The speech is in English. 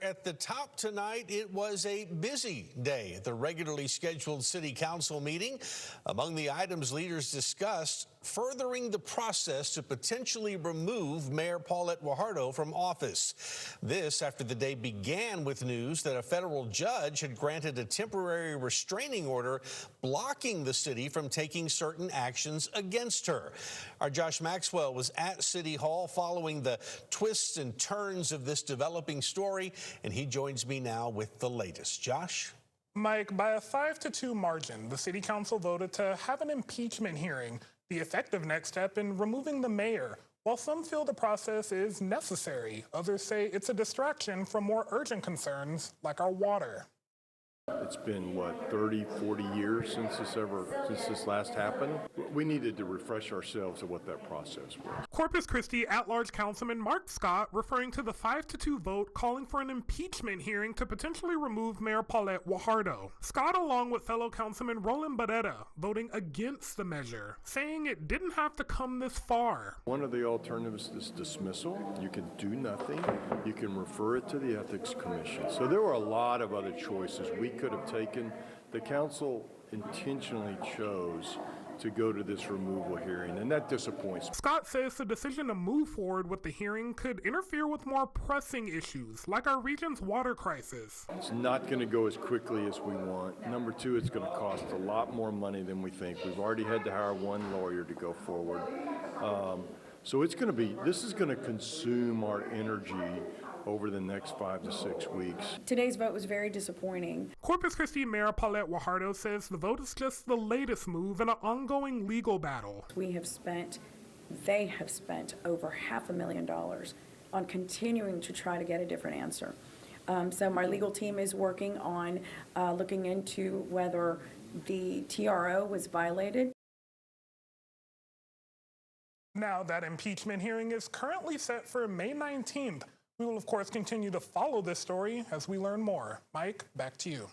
at the top tonight, it was a busy day at the regularly scheduled city council meeting. Among the items leaders discussed, furthering the process to potentially remove Mayor Paulette Guajardo from office. This after the day began with news that a federal judge had granted a temporary restraining order blocking the city from taking certain actions against her. Our Josh Maxwell was at City Hall following the twists and turns of this developing story, and he joins me now with the latest. Josh? Mike, by a 5-2 margin, the city council voted to have an impeachment hearing, the effective next step in removing the mayor. While some feel the process is necessary, others say it's a distraction from more urgent concerns like our water. It's been, what, 30, 40 years since this last happened? We needed to refresh ourselves of what that process was. Corpus Christi at-large councilman Mark Scott referring to the 5-2 vote calling for an impeachment hearing to potentially remove Mayor Paulette Guajardo. Scott, along with fellow councilman Roland Barrera, voting against the measure, saying it didn't have to come this far. One of the alternatives is dismissal. You can do nothing. You can refer it to the Ethics Commission. So there were a lot of other choices we could have taken. The council intentionally chose to go to this removal hearing, and that disappoints me. Scott says the decision to move forward with the hearing could interfere with more pressing issues, like our region's water crisis. It's not going to go as quickly as we want. Number two, it's going to cost a lot more money than we think. We've already had to hire one lawyer to go forward. So this is going to consume our energy over the next 5 to 6 weeks. Today's vote was very disappointing. Corpus Christi Mayor Paulette Guajardo says the vote is just the latest move in an ongoing legal battle. They have spent over $500,000 on continuing to try to get a different answer. So my legal team is working on looking into whether the TRO was violated. Now, that impeachment hearing is currently set for May 19th. We will, of course, continue to follow this story as we learn more. Mike, back to you.